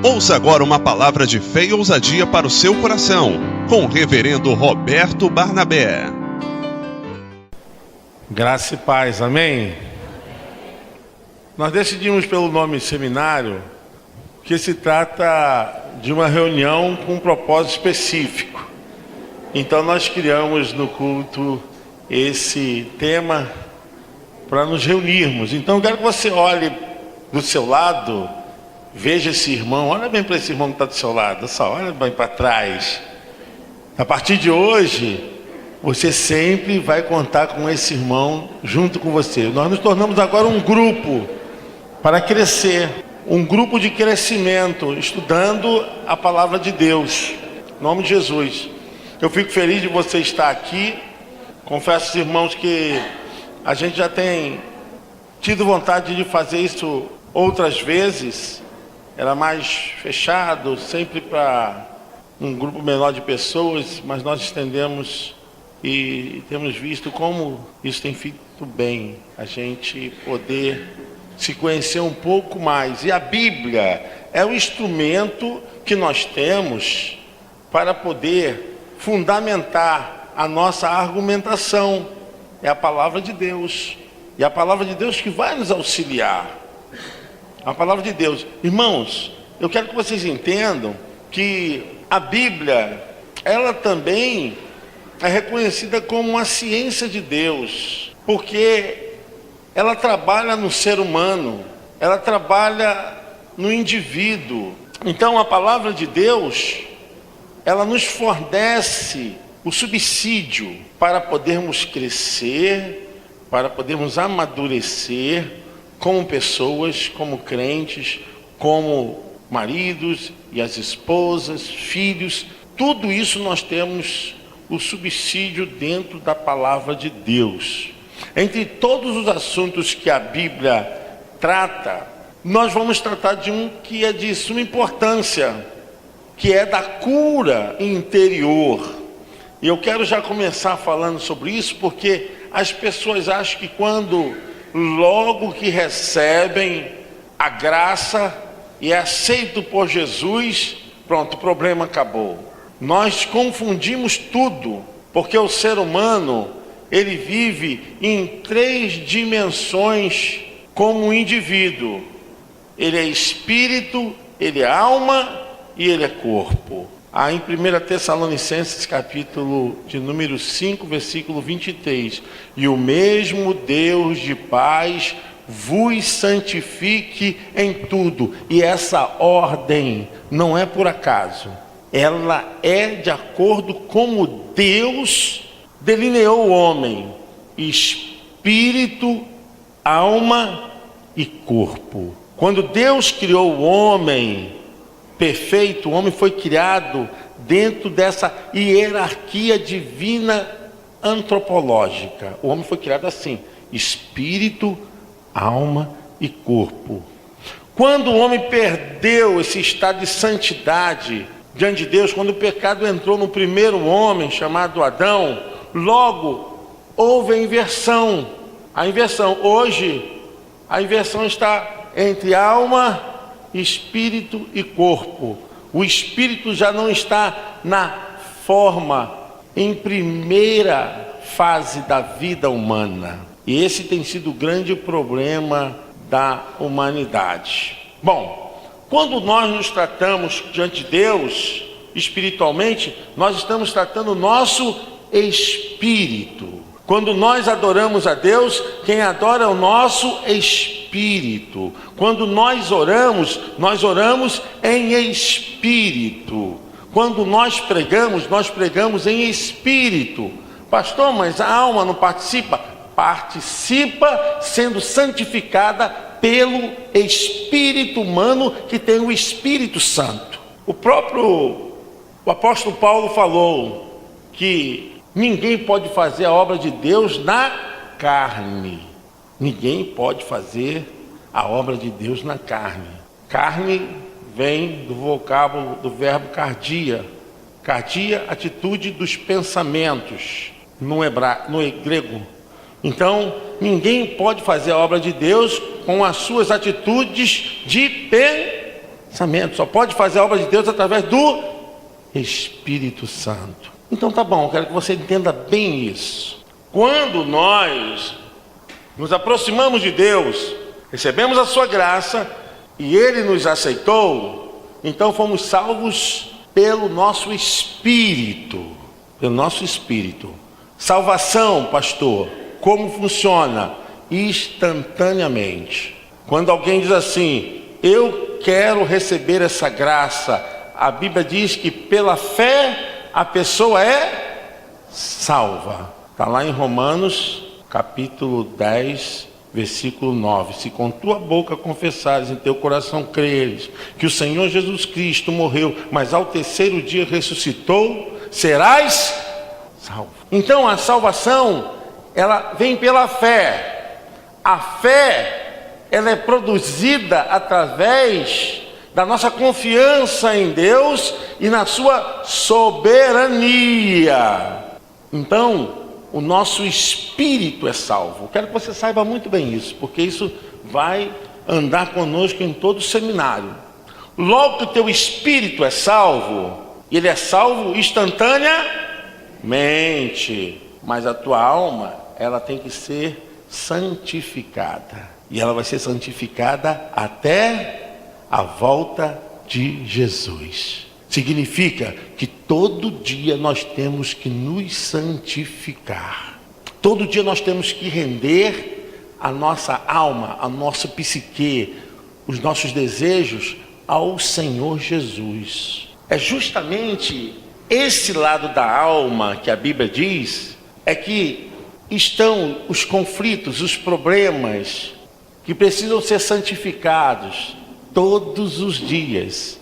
Ouça agora uma palavra de fé e ousadia para o seu coração, com o reverendo Roberto Barnabé. Graça e paz, amém? Nós decidimos pelo nome seminário que se trata de uma reunião com um propósito específico. Então nós criamos no culto esse tema para nos reunirmos. Então eu quero que você olhe do seu lado, veja esse irmão, olha bem para esse irmão que está do seu lado, só olha bem para trás. A partir de hoje, você sempre vai contar com esse irmão junto com você. Nós nos tornamos agora um grupo para crescer, um grupo de crescimento, estudando a palavra de Deus, em nome de Jesus. Eu fico feliz de você estar aqui. Confesso aos irmãos que a gente já tem tido vontade de fazer isso outras vezes. Era mais fechado, sempre para um grupo menor de pessoas, mas nós estendemos e temos visto como isso tem feito bem, a gente poder se conhecer um pouco mais. E a Bíblia é o instrumento que nós temos para poder fundamentar a nossa argumentação. É a palavra de Deus, e a palavra de Deus que vai nos auxiliar. A palavra de Deus. Irmãos, eu quero que vocês entendam que a Bíblia, ela também é reconhecida como uma ciência de Deus, porque ela trabalha no ser humano, ela trabalha no indivíduo. Então a palavra de Deus, ela nos fornece o subsídio para podermos crescer, para podermos amadurecer como pessoas, como crentes, como maridos e as esposas, filhos. Tudo isso nós temos o subsídio dentro da palavra de Deus. Entre todos os assuntos que a Bíblia trata, nós vamos tratar de um que é de suma importância, que é da cura interior. E eu quero já começar falando sobre isso, porque as pessoas acham que logo que recebem a graça e é aceito por Jesus, pronto, o problema acabou. Nós confundimos tudo, porque o ser humano, ele vive em 3 dimensões como um indivíduo. Ele é espírito, ele é alma e ele é corpo. Em 1 Tessalonicenses, capítulo de número 5, versículo 23. E o mesmo Deus de paz vos santifique em tudo. E essa ordem não é por acaso. Ela é de acordo com como Deus delineou o homem. Espírito, alma e corpo. Quando Deus criou o homem perfeito, o homem foi criado dentro dessa hierarquia divina antropológica. O homem foi criado assim: espírito, alma e corpo. Quando o homem perdeu esse estado de santidade diante de Deus, quando o pecado entrou no primeiro homem, chamado Adão, logo houve a inversão. Hoje, a inversão está entre alma, espírito e corpo. O espírito já não está na forma, em primeira fase da vida humana. E esse tem sido o grande problema da humanidade. Bom, quando nós nos tratamos diante de Deus, espiritualmente, nós estamos tratando o nosso espírito. Quando nós adoramos a Deus, quem adora é o nosso espírito. Quando nós oramos em espírito. Quando nós pregamos em espírito. Pastor, mas a alma não participa? Participa sendo santificada pelo Espírito humano, que tem o Espírito Santo. O apóstolo Paulo falou que ninguém pode fazer a obra de Deus na carne. Ninguém pode fazer a obra de Deus na carne. Carne vem do vocábulo do verbo cardia. Cardia, atitude dos pensamentos, no grego. Então, ninguém pode fazer a obra de Deus com as suas atitudes de pensamento. Só pode fazer a obra de Deus através do Espírito Santo. Então tá bom, eu quero que você entenda bem isso. Quando nós nos aproximamos de Deus, recebemos a sua graça e Ele nos aceitou, então fomos salvos pelo nosso espírito. Pelo nosso espírito. Salvação, pastor, como funciona? Instantaneamente. Quando alguém diz assim, eu quero receber essa graça, a Bíblia diz que pela fé a pessoa é salva. Está lá em Romanos, capítulo 10, versículo 9. Se com tua boca confessares, em teu coração creres, que o Senhor Jesus Cristo morreu, mas ao terceiro dia ressuscitou, serás salvo. Então a salvação, ela vem pela fé. A fé, ela é produzida através da nossa confiança em Deus e na sua soberania. Então, o nosso espírito é salvo. Quero que você saiba muito bem isso, porque isso vai andar conosco em todo o seminário. Logo que o teu espírito é salvo, ele é salvo instantaneamente, mas a tua alma, ela tem que ser santificada. E ela vai ser santificada até a volta de Jesus. Significa que todo dia nós temos que nos santificar. Todo dia nós temos que render a nossa alma, a nossa psique, os nossos desejos ao Senhor Jesus. É justamente esse lado da alma que a Bíblia diz, é que estão os conflitos, os problemas que precisam ser santificados todos os dias.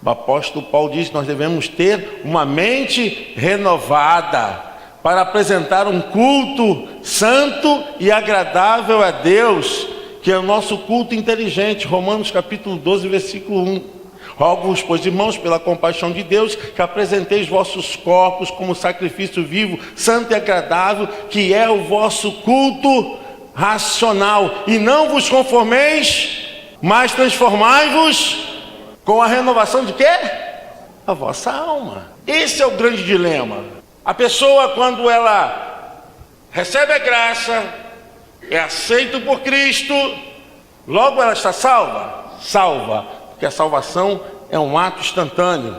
O apóstolo Paulo diz que nós devemos ter uma mente renovada para apresentar um culto santo e agradável a Deus, que é o nosso culto inteligente. Romanos capítulo 12, versículo 1. Rogo-vos, pois, irmãos, pela compaixão de Deus, que apresenteis vossos corpos como sacrifício vivo, santo e agradável, que é o vosso culto racional. E não vos conformeis, mas transformai-vos com a renovação de quê? A vossa alma. Esse é o grande dilema. A pessoa, quando ela recebe a graça, é aceita por Cristo, logo ela está salva? Salva, porque a salvação é um ato instantâneo,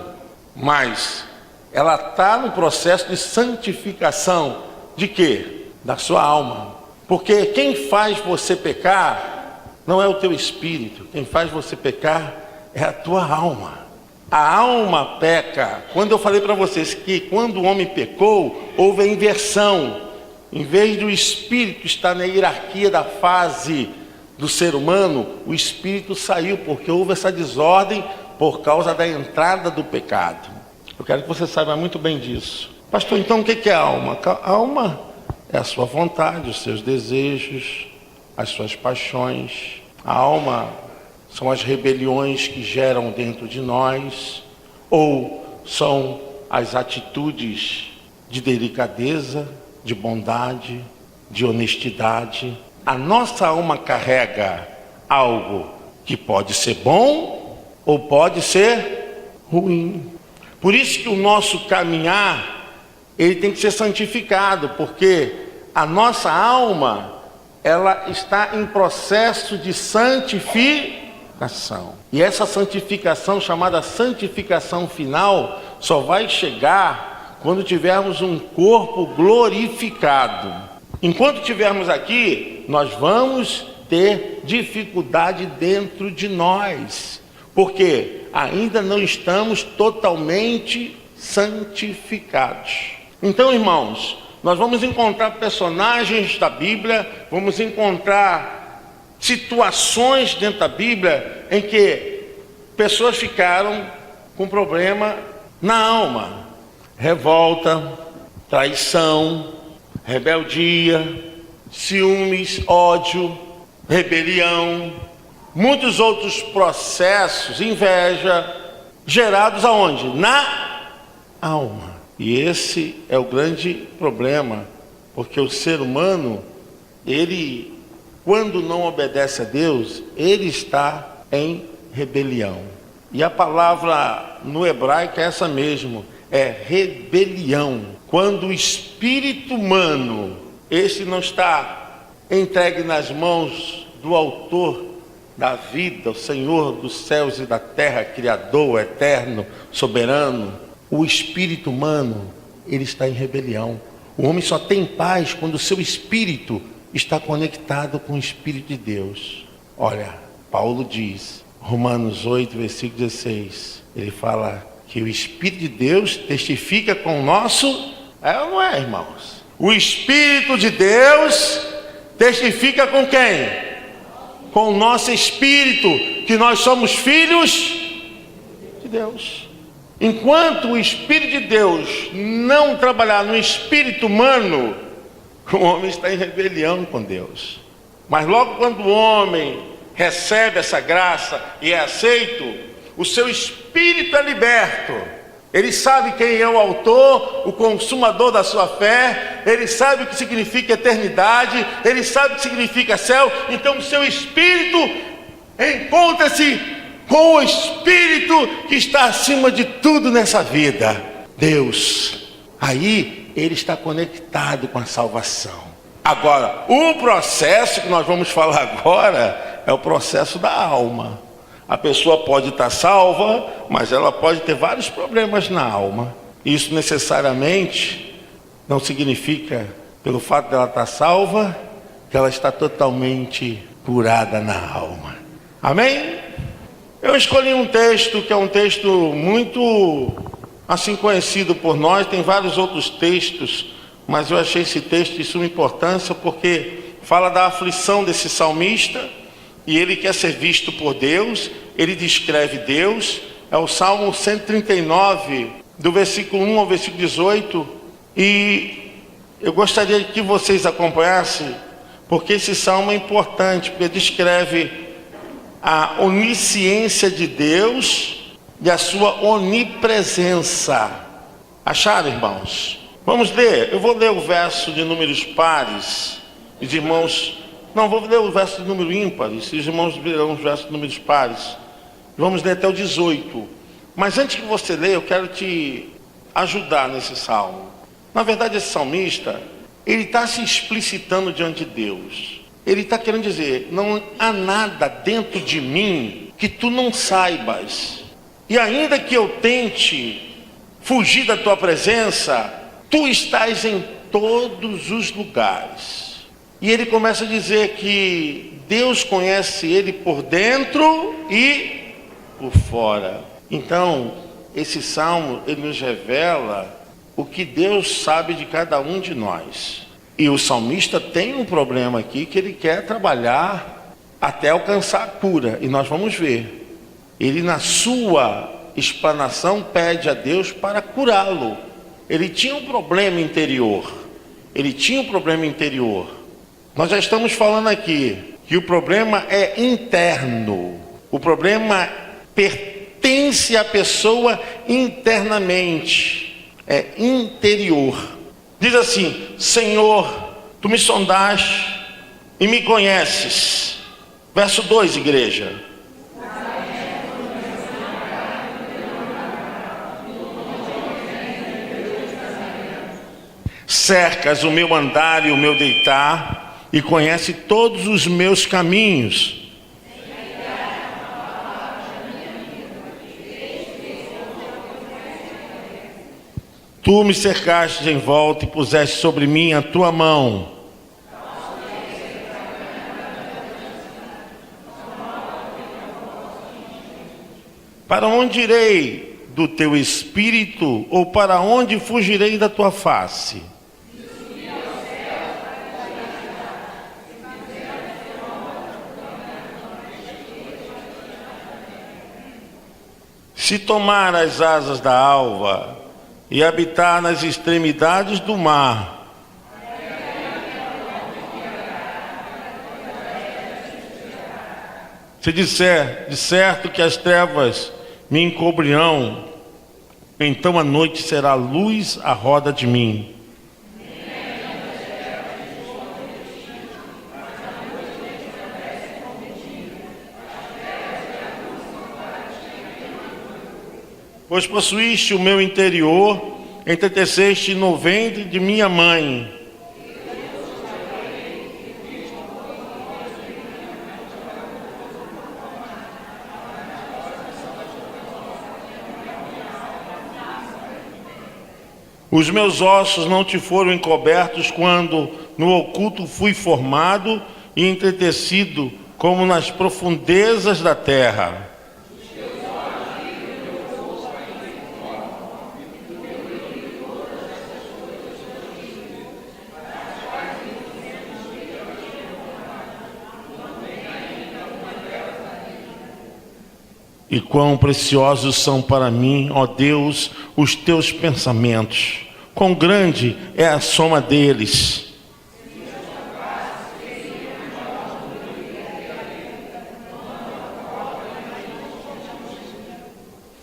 mas ela está no processo de santificação de quê? Da sua alma. Porque quem faz você pecar não é o teu espírito, quem faz você pecar é a tua alma. A alma peca. Quando eu falei para vocês que quando o homem pecou, houve a inversão. Em vez do espírito estar na hierarquia da fase do ser humano, o espírito saiu, porque houve essa desordem por causa da entrada do pecado. Eu quero que você saiba muito bem disso. Pastor, então o que é a alma? A alma é a sua vontade, os seus desejos, as suas paixões. A alma são as rebeliões que geram dentro de nós, ou são as atitudes de delicadeza, de bondade, de honestidade. A nossa alma carrega algo que pode ser bom ou pode ser ruim. Por isso que o nosso caminhar, ele tem que ser santificado, porque a nossa alma, ela está em processo de santificação. E essa santificação, chamada santificação final, só vai chegar quando tivermos um corpo glorificado. Enquanto estivermos aqui, nós vamos ter dificuldade dentro de nós, porque ainda não estamos totalmente santificados. Então, irmãos, nós vamos encontrar personagens da Bíblia, vamos encontrar situações dentro da Bíblia em que pessoas ficaram com problema na alma. Revolta, traição, rebeldia, ciúmes, ódio, rebelião, muitos outros processos, inveja, gerados aonde? Na alma. E esse é o grande problema, porque o ser humano, ele, quando não obedece a Deus, ele está em rebelião. E a palavra no hebraico é essa mesmo, é rebelião. Quando o espírito humano, esse não está entregue nas mãos do autor da vida, o Senhor dos céus e da terra, Criador, eterno, soberano, o espírito humano, ele está em rebelião. O homem só tem paz quando o seu espírito está conectado com o Espírito de Deus. Olha, Paulo diz, Romanos 8, versículo 16, ele fala que o Espírito de Deus testifica com o nosso... É ou não é, irmãos? O Espírito de Deus testifica com quem? Com o nosso espírito, que nós somos filhos de Deus. Enquanto o Espírito de Deus não trabalhar no espírito humano, o homem está em rebelião com Deus. Mas logo quando o homem recebe essa graça e é aceito, o seu espírito é liberto. Ele sabe quem é o autor, o consumador da sua fé, ele sabe o que significa eternidade, ele sabe o que significa céu. Então o seu espírito encontra-se com o Espírito que está acima de tudo nessa vida, Deus. Aí ele está conectado com a salvação. Agora, o processo que nós vamos falar agora é o processo da alma. A pessoa pode estar salva, mas ela pode ter vários problemas na alma. Isso necessariamente não significa, pelo fato dela estar salva, que ela está totalmente curada na alma. Amém? Eu escolhi um texto que é um texto muito assim conhecido por nós. Tem vários outros textos, mas eu achei esse texto de suma importância porque fala da aflição desse salmista e ele quer ser visto por Deus. Ele descreve Deus. É o Salmo 139, do versículo 1 ao versículo 18. E eu gostaria que vocês acompanhassem, porque esse salmo é importante, porque descreve a onisciência de Deus e a sua onipresença. Acharam, irmãos? Vamos ler. Eu vou ler o verso de números pares. Os irmãos... Não, vou ler o verso de número ímpares. Os irmãos lerão os versos de números pares. Vamos ler até o 18. Mas antes que você ler, eu quero te ajudar nesse salmo. Na verdade, esse salmista, ele está se explicitando diante de Deus. Ele está querendo dizer, não há nada dentro de mim que tu não saibas. E ainda que eu tente fugir da tua presença, tu estás em todos os lugares. E ele começa a dizer que Deus conhece ele por dentro e por fora. Então, esse salmo, ele nos revela o que Deus sabe de cada um de nós. E o salmista tem um problema aqui que ele quer trabalhar até alcançar a cura. E nós vamos ver. Ele, na sua explanação, pede a Deus para curá-lo. Ele tinha um problema interior. Nós já estamos falando aqui que o problema é interno. O problema pertence à pessoa internamente. É interior. Diz assim: Senhor, tu me sondaste e me conheces. Verso 2, igreja. Cercas o meu andar e o meu deitar, e conhece todos os meus caminhos. Tu me cercaste em volta e puseste sobre mim a tua mão. Para onde irei do teu espírito, ou para onde fugirei da tua face? Se tomar as asas da alva e habitar nas extremidades do mar, se disser de certo que as trevas me encobrirão, então a noite será luz à roda de mim. pois possuíste o meu interior, entreteceste no ventre de minha mãe. Os meus ossos não te foram encobertos quando no oculto fui formado e entretecido como nas profundezas da terra. E quão preciosos são para mim, ó Deus, os teus pensamentos. Quão grande é a soma deles.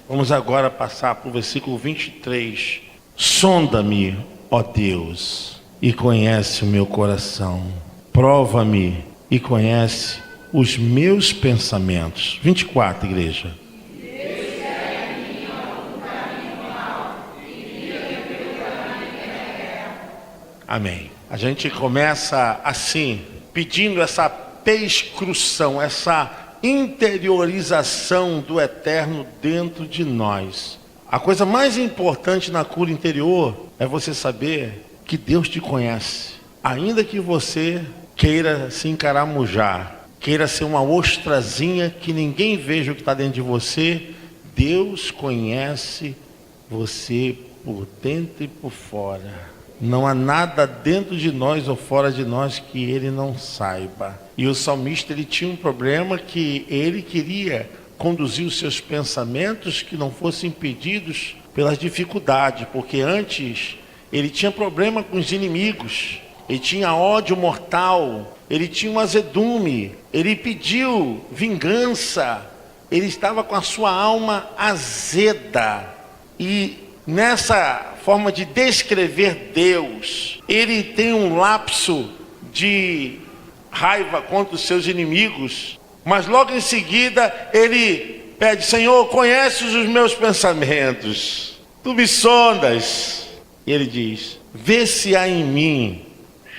Vamos agora passar para o versículo 23. Sonda-me, ó Deus, e conhece o meu coração. Prova-me e conhece os meus pensamentos. 24, igreja. Amém. A gente começa assim, pedindo essa perscrução, essa interiorização do eterno dentro de nós. A coisa mais importante na cura interior é você saber que Deus te conhece. Ainda que você queira se encaramujar, queira ser uma ostrazinha que ninguém veja o que está dentro de você, Deus conhece você por dentro e por fora. Não há nada dentro de nós ou fora de nós que Ele não saiba. E o salmista, ele tinha um problema que ele queria conduzir os seus pensamentos que não fossem impedidos pelas dificuldades, porque antes ele tinha problema com os inimigos, ele tinha ódio mortal, ele tinha um azedume, ele pediu vingança, ele estava com a sua alma azeda. E nessa forma de descrever Deus, ele tem um lapso de raiva contra os seus inimigos, mas logo em seguida ele pede: Senhor, conheces os meus pensamentos, tu me sondas. E ele diz: vê se há em mim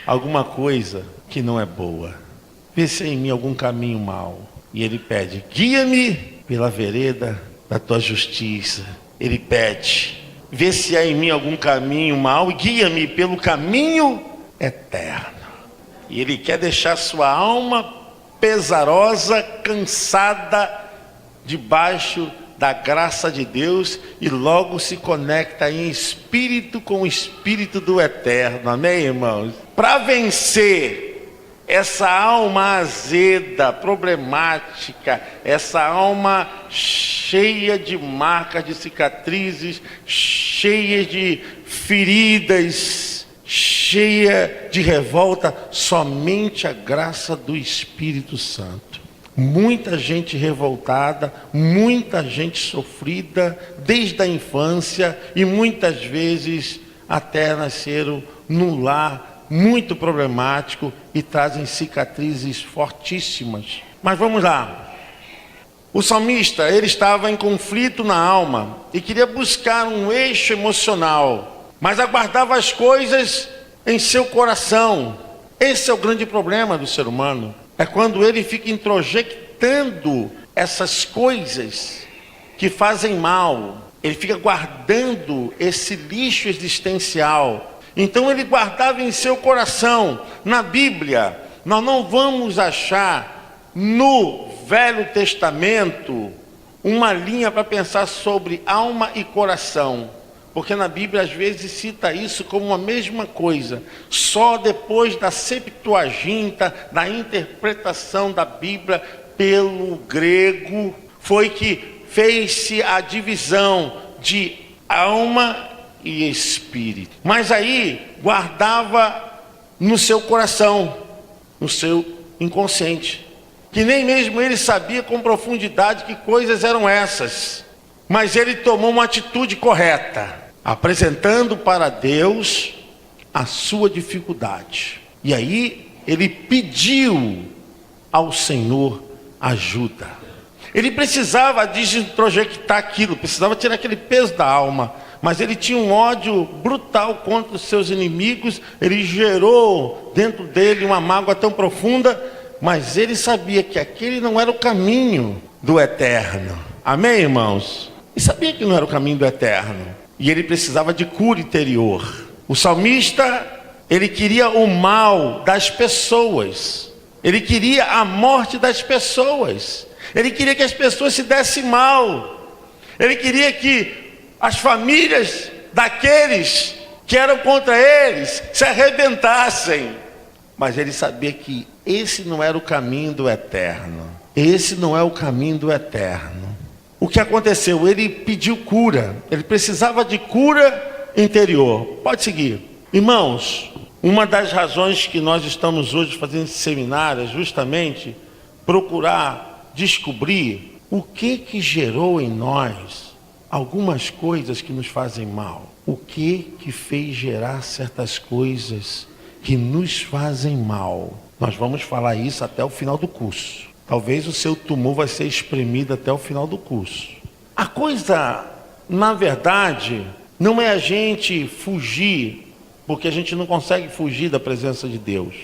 alguma coisa que não é boa, vê se há em mim algum caminho mau. E ele pede: guia-me pela vereda da tua justiça. Ele pede: vê se há em mim algum caminho mau e guia-me pelo caminho eterno. E ele quer deixar sua alma pesarosa, cansada, debaixo da graça de Deus, e logo se conecta em espírito com o espírito do eterno. Amém, irmãos? Para vencer essa alma azeda, problemática, essa alma cheia de marcas, de cicatrizes, cheia de feridas, cheia de revolta, somente a graça do Espírito Santo. Muita gente revoltada, muita gente sofrida desde a infância e muitas vezes até nasceram num lar muito problemático e trazem cicatrizes fortíssimas. Mas vamos lá. O salmista, ele estava em conflito na alma e queria buscar um eixo emocional, mas aguardava as coisas em seu coração. Esse é o grande problema do ser humano. É quando ele fica introjectando essas coisas que fazem mal. Ele fica guardando esse lixo existencial. Então ele guardava em seu coração. Na Bíblia, nós não vamos achar no Velho Testamento uma linha para pensar sobre alma e coração, porque na Bíblia às vezes cita isso como uma mesma coisa. Só depois da Septuaginta, da interpretação da Bíblia pelo grego, foi que fez-se a divisão de alma e espírito. Mas aí guardava no seu coração, no seu inconsciente, que nem mesmo ele sabia com profundidade que coisas eram essas. Mas ele tomou uma atitude correta, apresentando para Deus a sua dificuldade. E aí ele pediu ao Senhor ajuda. Ele precisava desintrojectar aquilo, precisava tirar aquele peso da alma. Mas ele tinha um ódio brutal contra os seus inimigos. Ele gerou dentro dele uma mágoa tão profunda. Mas ele sabia que aquele não era o caminho do eterno. Amém, irmãos? Ele sabia que não era o caminho do eterno. E ele precisava de cura interior. O salmista, ele queria o mal das pessoas. Ele queria a morte das pessoas. Ele queria que as pessoas se dessem mal. Ele queria que as famílias daqueles que eram contra eles se arrebentassem. Mas ele sabia que esse não era o caminho do eterno. Esse não é o caminho do eterno. O que aconteceu? Ele pediu cura. Ele precisava de cura interior. Pode seguir. Irmãos, uma das razões que nós estamos hoje fazendo esse seminário é justamente procurar descobrir o que gerou em nós algumas coisas que nos fazem mal. O que fez gerar certas coisas que nos fazem mal. Nós vamos falar isso até o final do curso. Talvez o seu tumor vai ser espremido até o final do curso. A coisa, na verdade, não é a gente fugir, porque a gente não consegue fugir da presença de Deus.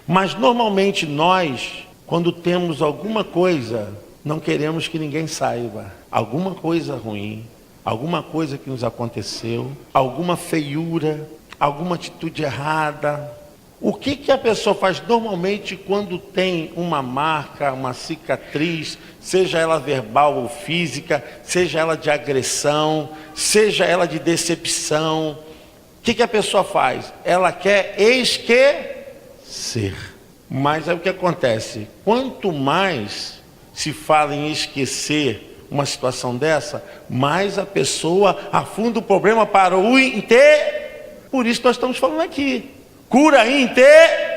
Mas normalmente nós, quando temos alguma coisa, não queremos que ninguém saiba. Alguma coisa ruim, alguma coisa que nos aconteceu, alguma feiura, alguma atitude errada. O que a pessoa faz normalmente quando tem uma marca, uma cicatriz, seja ela verbal ou física, seja ela de agressão, seja ela de decepção? O que a pessoa faz? Ela quer esquecer. Mas aí o que acontece? Quanto mais se fala em esquecer uma situação dessa, mais a pessoa afunda o problema para o inteiro. Por isso nós estamos falando aqui. Cura inteiro.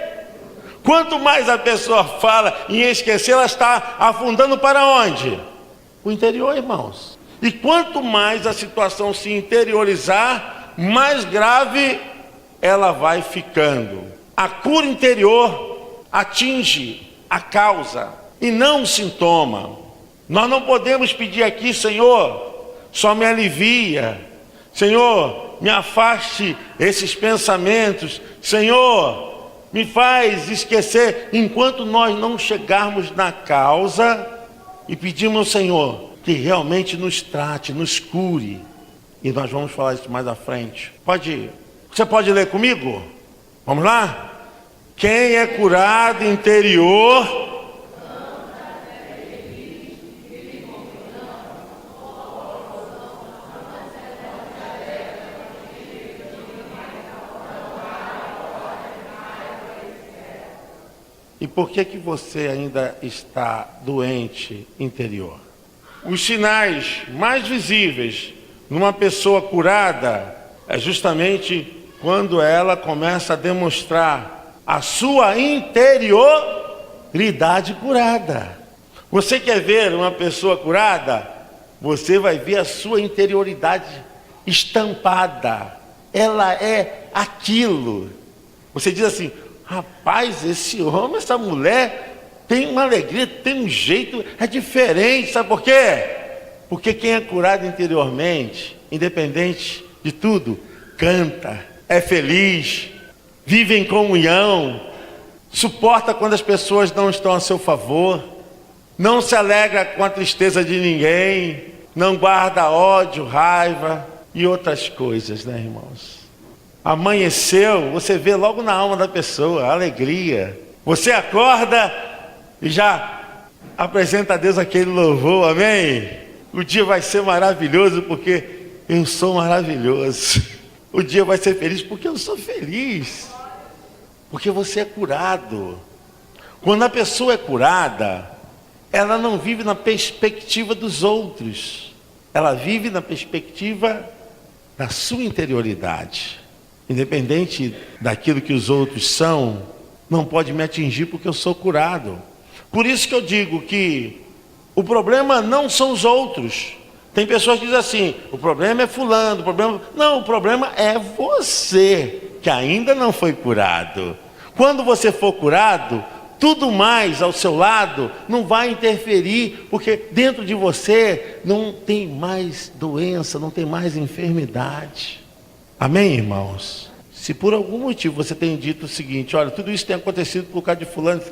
Quanto mais a pessoa fala em esquecer, ela está afundando para onde? O interior, irmãos. E quanto mais a situação se interiorizar, mais grave ela vai ficando. A cura interior atinge a causa e não o sintoma. Nós não podemos pedir aqui, Senhor, só me alivia. Senhor, me afaste esses pensamentos. Senhor, me faz esquecer. Enquanto nós não chegarmos na causa e pedimos ao Senhor que realmente nos trate, nos cure. E nós vamos falar isso mais à frente. Você pode ler comigo? Vamos lá? Quem é curado interior... E por que você ainda está doente interior? Os sinais mais visíveis numa pessoa curada é justamente quando ela começa a demonstrar a sua interioridade curada. Você quer ver uma pessoa curada? Você vai ver a sua interioridade estampada. Ela é aquilo. Você diz assim: rapaz, esse homem, essa mulher tem uma alegria, tem um jeito, é diferente. Sabe por quê? Porque quem é curado interiormente, independente de tudo, canta, é feliz, vive em comunhão, suporta quando as pessoas não estão a seu favor, não se alegra com a tristeza de ninguém, não guarda ódio, raiva e outras coisas, né, irmãos? Amanheceu, você vê logo na alma da pessoa a alegria. Você acorda e já apresenta a Deus aquele louvor, amém? O dia vai ser maravilhoso porque eu sou maravilhoso. O dia vai ser feliz porque eu sou feliz. Porque você é curado. Quando a pessoa é curada, ela não vive na perspectiva dos outros. Ela vive na perspectiva da sua interioridade. Independente daquilo que os outros são, não pode me atingir porque eu sou curado. Por isso que eu digo que o problema não são os outros. Tem pessoas que dizem assim: o problema é fulano, o problema... Não, o problema é você, que ainda não foi curado. Quando você for curado, Tudo mais ao seu lado não vai interferir, porque dentro de você não tem mais doença, não tem mais enfermidade. Amém, irmãos? Se por algum motivo você tem dito o seguinte: olha, tudo isso tem acontecido por causa de fulano,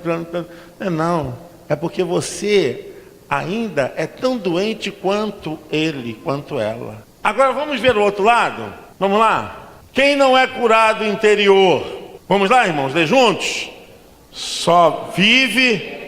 não, é porque você ainda é tão doente quanto ele, quanto ela. Agora vamos ver o outro lado? Vamos lá? Quem não é curado interior? Vamos lá, irmãos, ler juntos? Só vive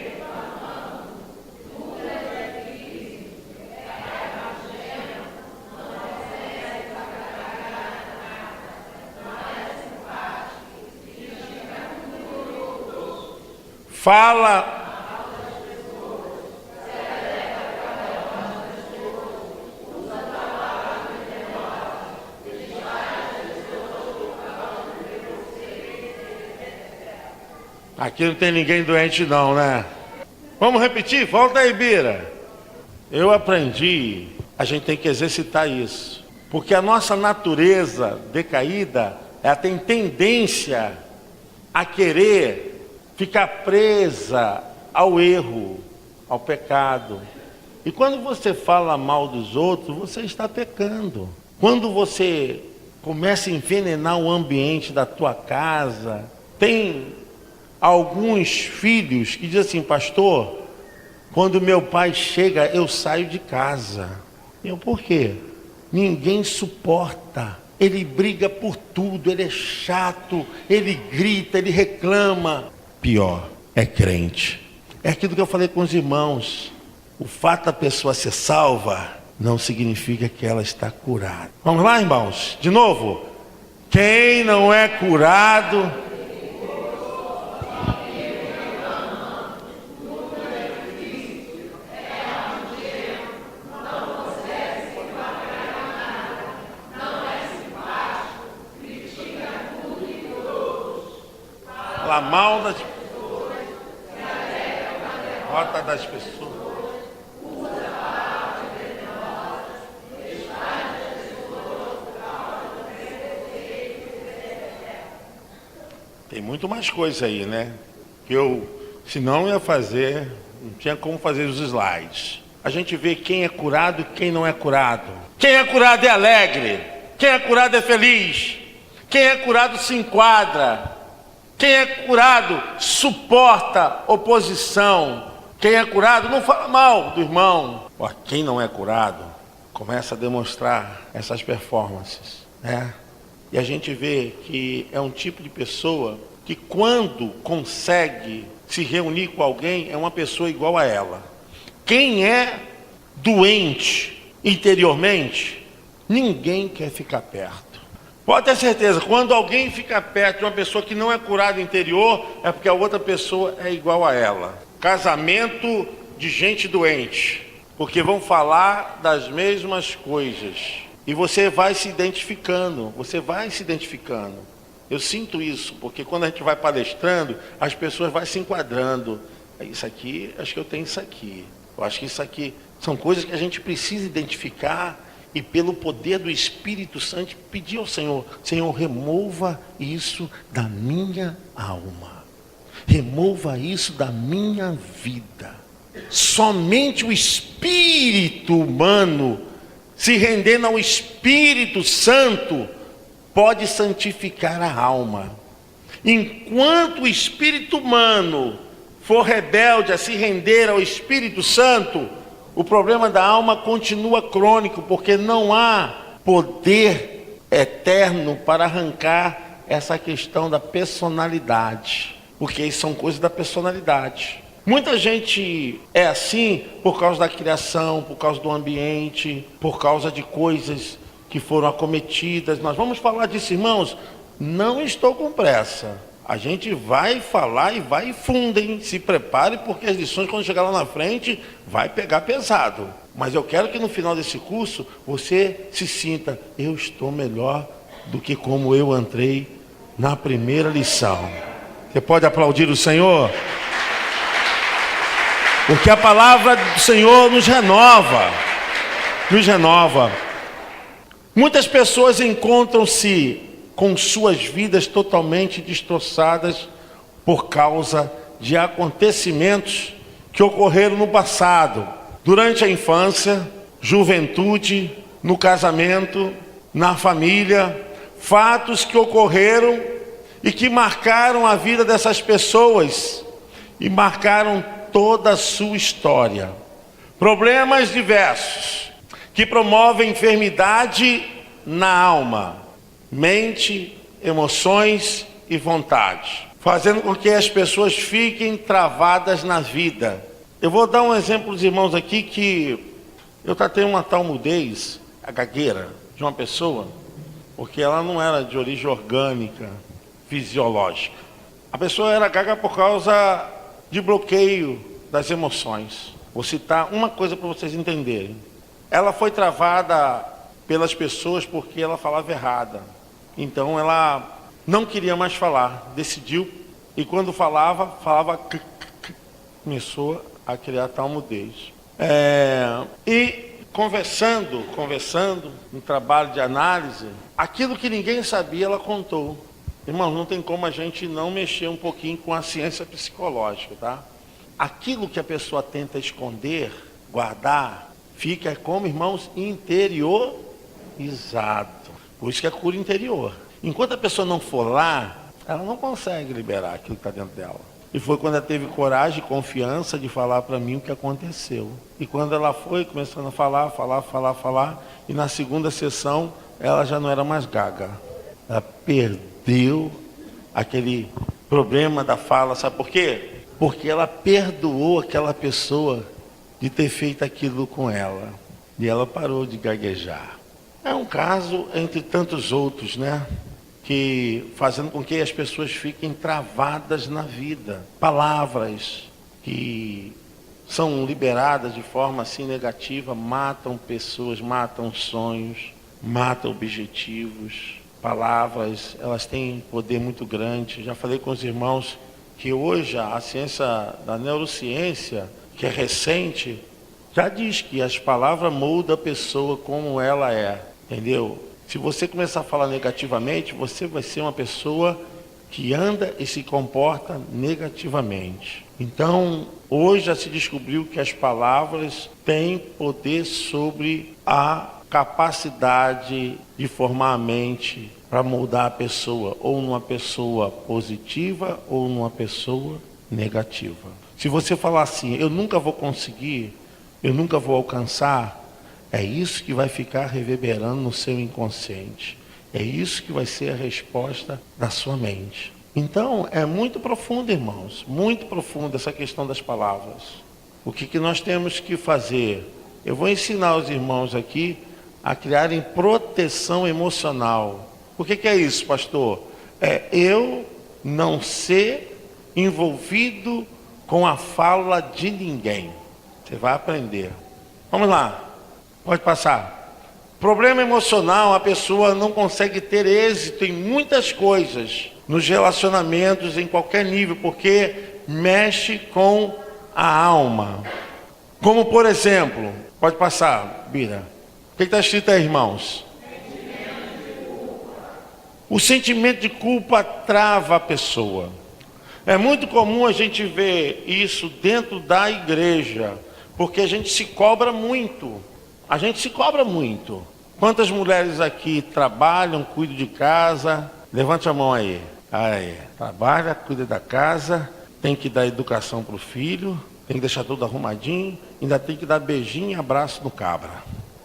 fala aqui não tem ninguém doente não, né? Vamos repetir? Volta aí, Bira. Eu aprendi, a gente tem que exercitar isso, porque a nossa natureza decaída, ela tem tendência a querer ficar presa ao erro, ao pecado. E quando você fala mal dos outros, você está pecando. Quando você começa a envenenar o ambiente da tua casa, tem alguns filhos que dizem assim: pastor, quando meu pai chega, eu saio de casa. Por quê? Ninguém suporta. Ele briga por tudo, ele é chato, ele grita, ele reclama. Pior, é crente. É aquilo que eu falei com os irmãos. O fato da pessoa ser salva não significa que ela está curada. Vamos lá, irmãos? De novo. Quem não é curado... Fala mal das pessoas, rota das pessoas. Tem muito mais coisa aí, né? Que eu, se não ia fazer, não tinha como fazer os slides. A gente vê quem é curado e quem não é curado. Quem é curado é alegre. Quem é curado é feliz. Quem é curado se enquadra. Quem é curado suporta oposição. Quem é curado não fala mal do irmão. Quem não é curado começa a demonstrar essas performances, né? E a gente vê que é um tipo de pessoa que, quando consegue se reunir com alguém, é uma pessoa igual a ela. Quem é doente interiormente, ninguém quer ficar perto. Pode ter certeza, quando alguém fica perto de uma pessoa que não é curada interior, é porque a outra pessoa é igual a ela. Casamento de gente doente, porque vão falar das mesmas coisas. E você vai se identificando, Eu sinto isso, porque quando a gente vai palestrando, as pessoas vão se enquadrando. Isso aqui, acho que eu tenho isso aqui. Eu acho que isso aqui são coisas que a gente precisa identificar e, pelo poder do Espírito Santo, pedir ao Senhor: Senhor, remova isso da minha alma. Remova isso da minha vida. Somente o espírito humano, se rendendo ao Espírito Santo, pode santificar a alma. Enquanto o espírito humano for rebelde a se render ao Espírito Santo, o problema da alma continua crônico, porque não há poder eterno para arrancar essa questão da personalidade, porque isso são coisas da personalidade. Muita gente é assim por causa da criação, por causa do ambiente, por causa de coisas que foram acometidas. Nós vamos falar disso, irmãos. Não estou com pressa. A gente vai falar e vai fundo, hein? Se prepare, porque as lições, quando chegar lá na frente, vai pegar pesado. Mas eu quero que no final desse curso você se sinta: eu estou melhor do que como eu entrei na primeira lição. Você pode aplaudir o Senhor? Porque a palavra do Senhor nos renova. Muitas pessoas encontram-se com suas vidas totalmente destroçadas por causa de acontecimentos que ocorreram no passado, durante a infância, juventude, no casamento, na família, fatos que ocorreram e que marcaram a vida dessas pessoas e marcaram toda a sua história. Problemas diversos que promovem enfermidade na alma, mente, emoções e vontade, fazendo com que as pessoas fiquem travadas na vida. Eu vou dar um exemplo dos irmãos aqui que eu tratei uma tal mudez, a gagueira, de uma pessoa, porque ela não era de origem orgânica, fisiológica. A pessoa era gaga por causa de bloqueio das emoções. Vou citar uma coisa para vocês entenderem. Ela foi travada pelas pessoas porque ela falava errada. Então ela não queria mais falar, decidiu, e quando falava, começou a criar tal mudez. E conversando, no trabalho de análise, aquilo que ninguém sabia, ela contou. Irmãos, não tem como a gente não mexer um pouquinho com a ciência psicológica, tá? Aquilo que a pessoa tenta esconder, guardar, fica como, irmãos, interiorizado. Por isso que é cura interior. Enquanto a pessoa não for lá, ela não consegue liberar aquilo que está dentro dela. E foi quando ela teve coragem e confiança de falar para mim o que aconteceu. E quando ela foi começando a falar, e na segunda sessão ela já não era mais gaga. Ela perdeu aquele problema da fala, sabe por quê? Porque ela perdoou aquela pessoa de ter feito aquilo com ela. E ela parou de gaguejar. É um caso entre tantos outros, né? Que fazendo com que as pessoas fiquem travadas na vida. Palavras que são liberadas de forma assim negativa, matam pessoas, matam sonhos, matam objetivos. Palavras, elas têm poder muito grande. Já falei com os irmãos que hoje a ciência da neurociência, que é recente, já diz que as palavras moldam a pessoa como ela é, entendeu? Se você começar a falar negativamente, você vai ser uma pessoa que anda e se comporta negativamente. Então, hoje já se descobriu que as palavras têm poder sobre a capacidade de formar a mente para moldar a pessoa, ou numa pessoa positiva ou numa pessoa negativa. Se você falar assim, eu nunca vou conseguir, eu nunca vou alcançar, é isso que vai ficar reverberando no seu inconsciente. É isso que vai ser a resposta da sua mente. Então, é muito profundo, irmãos, muito profundo essa questão das palavras. O que nós temos que fazer? Eu vou ensinar os irmãos aqui a criarem proteção emocional. O que é isso, pastor? É eu não ser envolvido com a fala de ninguém. Você vai aprender. Vamos lá. Pode passar. Problema emocional, a pessoa não consegue ter êxito em muitas coisas, nos relacionamentos, em qualquer nível, porque mexe com a alma. Como, por exemplo, pode passar, Bira. O que está escrito aí, irmãos? O sentimento de culpa trava a pessoa. É muito comum a gente ver isso dentro da igreja, porque a gente se cobra muito. A gente se cobra muito. Quantas mulheres aqui trabalham, cuidam de casa? Levante a mão aí. Aí, trabalha, cuida da casa, tem que dar educação para o filho, tem que deixar tudo arrumadinho, ainda tem que dar beijinho e abraço no cabra.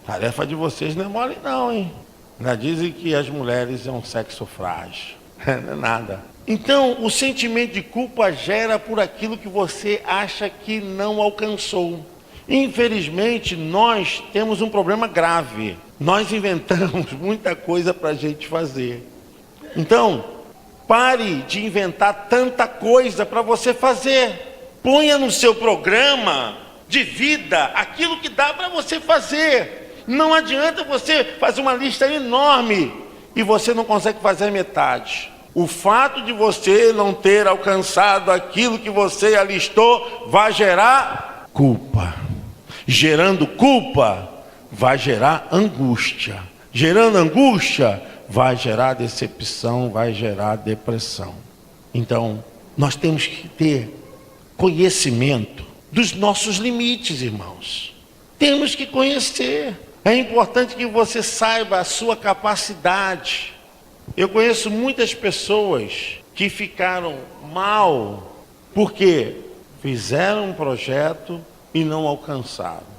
Tarefa de vocês não é mole não, hein? Ainda dizem que as mulheres é um sexo frágil. Não é nada. Então, o sentimento de culpa gera por aquilo que você acha que não alcançou. Infelizmente, nós temos um problema grave. Nós inventamos muita coisa para a gente fazer. Então, pare de inventar tanta coisa para você fazer. Ponha no seu programa de vida aquilo que dá para você fazer. Não adianta você fazer uma lista enorme e você não consegue fazer metade. O fato de você não ter alcançado aquilo que você alistou vai gerar culpa. Gerando culpa, vai gerar angústia. Gerando angústia, vai gerar decepção, vai gerar depressão. Então, nós temos que ter conhecimento dos nossos limites, irmãos. Temos que conhecer. É importante que você saiba a sua capacidade. Eu conheço muitas pessoas que ficaram mal porque fizeram um projeto e não alcançaram.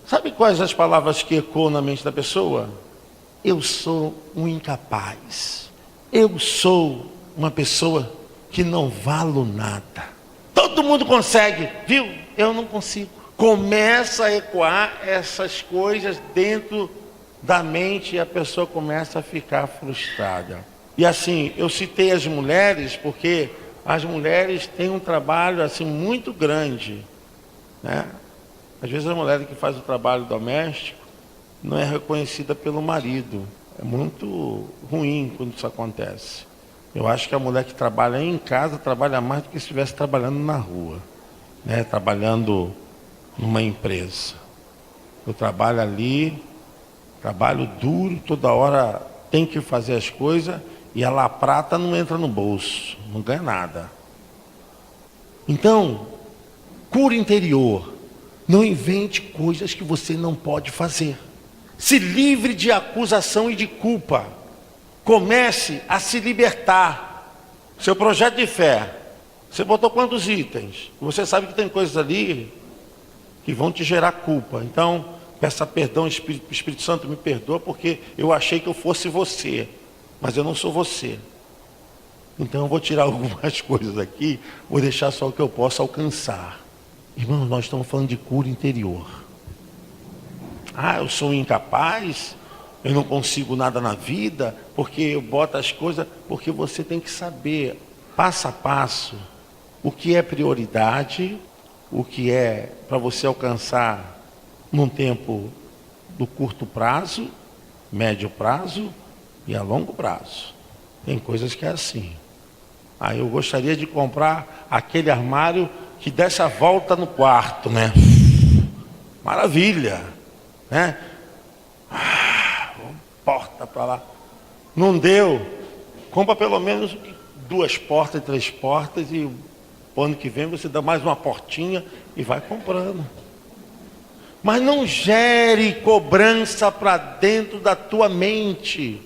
Sabe quais as palavras que ecoam na mente da pessoa? Eu sou um incapaz. Eu sou uma pessoa que não valo nada. Todo mundo consegue, viu? Eu não consigo. Começa a ecoar essas coisas dentro da mente e a pessoa começa a ficar frustrada. E assim, eu citei as mulheres porque as mulheres têm um trabalho assim muito grande, né? Às vezes a mulher que faz o trabalho doméstico não é reconhecida pelo marido. É muito ruim quando isso acontece. Eu acho que a mulher que trabalha em casa trabalha mais do que se estivesse trabalhando na rua, né? Trabalhando numa empresa. Eu trabalho ali, trabalho duro, toda hora tem que fazer as coisas e a La Prata não entra no bolso, não ganha nada. Então, cura interior. Não invente coisas que você não pode fazer. Se livre de acusação e de culpa. Comece a se libertar. Seu projeto de fé, você botou quantos itens? Você sabe que tem coisas ali que vão te gerar culpa. Então, peça perdão, Espírito Santo, me perdoa, porque eu achei que eu fosse você, mas eu não sou você. Então eu vou tirar algumas coisas aqui, vou deixar só o que eu posso alcançar. Irmãos, nós estamos falando de cura interior. Ah, eu sou incapaz, eu não consigo nada na vida, porque eu boto as coisas, porque você tem que saber, passo a passo, o que é prioridade, o que é para você alcançar num tempo do curto prazo, médio prazo e a longo prazo. Tem coisas que é assim. Aí eu gostaria de comprar aquele armário que desse a volta no quarto, né? Maravilha, né? Porta para lá. Não deu. Compra pelo menos 2 portas, 3 portas e o ano que vem você dá mais uma portinha e vai comprando. Mas não gere cobrança para dentro da tua mente.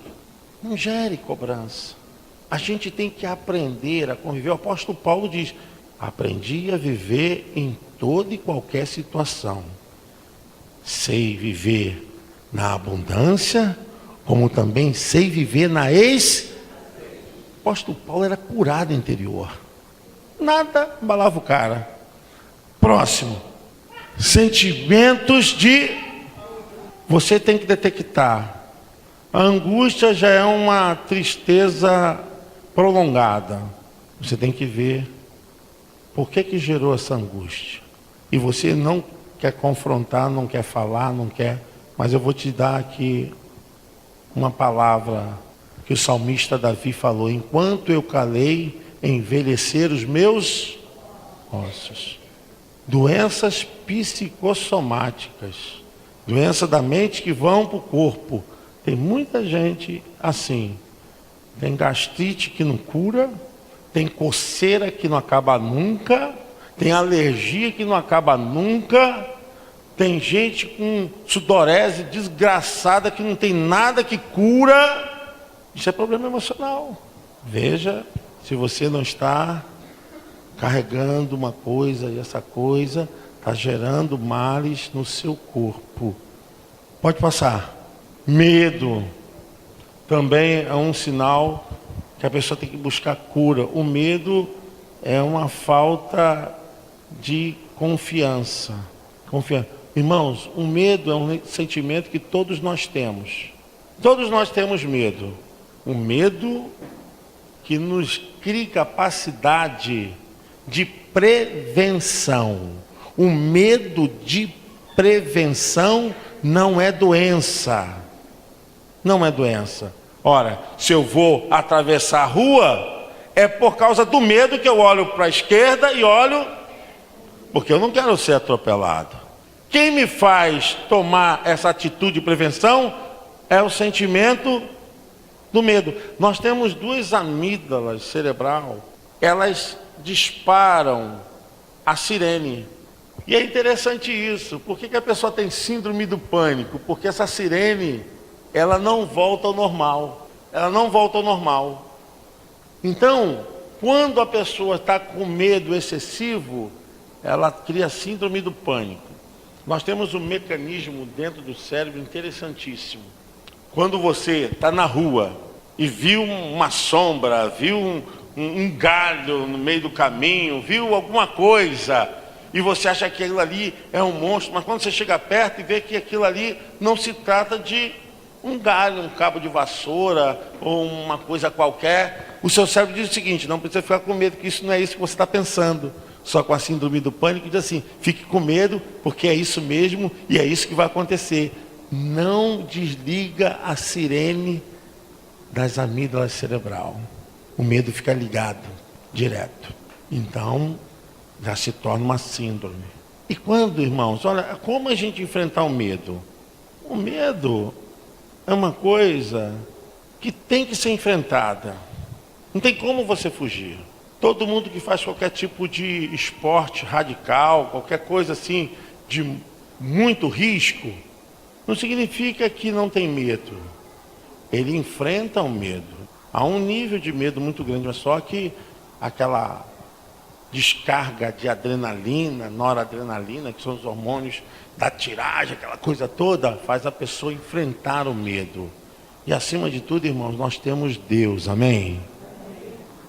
Não gere cobrança. A gente tem que aprender a conviver. O apóstolo Paulo diz: aprendi a viver em toda e qualquer situação. Sei viver na abundância, como também sei viver na O apóstolo Paulo era curado interior. Nada abalava o cara. Próximo. Sentimentos de... Você tem que detectar. A angústia já é uma tristeza prolongada. Você tem que ver por que gerou essa angústia. E você não quer confrontar, não quer falar, não quer... Mas eu vou te dar aqui uma palavra que o salmista Davi falou: enquanto eu calei, envelhecer os meus ossos. Doenças psicossomáticas, doenças da mente que vão para o corpo. Tem muita gente assim. Tem gastrite que não cura, tem coceira que não acaba nunca, tem alergia que não acaba nunca, tem gente com sudorese desgraçada que não tem nada que cura. Isso é problema emocional. Veja se você não está carregando uma coisa e essa coisa está gerando males no seu corpo. Pode passar. Medo também é um sinal que a pessoa tem que buscar cura. O medo é uma falta de confiança. Irmãos, o medo é um sentimento que todos nós temos. Todos nós temos medo. O medo que nos cria capacidade de prevenção. O medo de prevenção não é doença. Não é doença. Ora, se eu vou atravessar a rua, é por causa do medo que eu olho para a esquerda e olho, porque eu não quero ser atropelado. Quem me faz tomar essa atitude de prevenção é o sentimento do medo. Nós temos 2 amígdalas cerebral, elas disparam a sirene. E é interessante isso. Por que a pessoa tem síndrome do pânico? Porque essa sirene, ela não volta ao normal. Ela não volta ao normal. Então, quando a pessoa está com medo excessivo, ela cria síndrome do pânico. Nós temos um mecanismo dentro do cérebro interessantíssimo. Quando você está na rua e viu uma sombra, viu um galho no meio do caminho, viu alguma coisa, e você acha que aquilo ali é um monstro, mas quando você chega perto e vê que aquilo ali não se trata de um galho, um cabo de vassoura ou uma coisa qualquer, o seu cérebro diz o seguinte: não precisa ficar com medo, que isso não é isso que você está pensando. Só com a síndrome do pânico diz assim: fique com medo, porque é isso mesmo e é isso que vai acontecer. Não desliga a sirene das amígdalas cerebral. O medo fica ligado direto. Então, já se torna uma síndrome. E quando, irmãos, olha, como a gente enfrentar o medo? O medo é uma coisa que tem que ser enfrentada. Não tem como você fugir. Todo mundo que faz qualquer tipo de esporte radical, qualquer coisa assim, de muito risco, não significa que não tem medo. Ele enfrenta o medo. Há um nível de medo muito grande, mas só que aquela descarga de adrenalina, noradrenalina, que são os hormônios da tiragem, aquela coisa toda, faz a pessoa enfrentar o medo. E acima de tudo, irmãos, nós temos Deus, amém?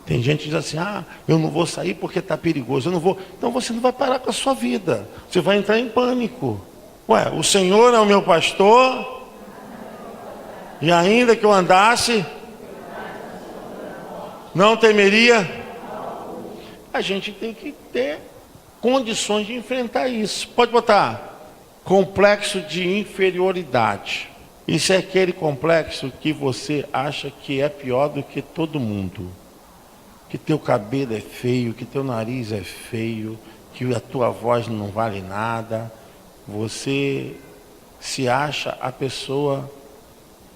Tem gente que diz assim: ah, eu não vou sair porque está perigoso, eu não vou. Então você não vai parar com a sua vida, você vai entrar em pânico. Ué, o Senhor é o meu pastor, e ainda que eu andasse, não temeria. A gente tem que ter condições de enfrentar isso. Pode botar complexo de inferioridade. Isso é aquele complexo que você acha que é pior do que todo mundo. Que teu cabelo é feio, que teu nariz é feio, que a tua voz não vale nada. Você se acha a pessoa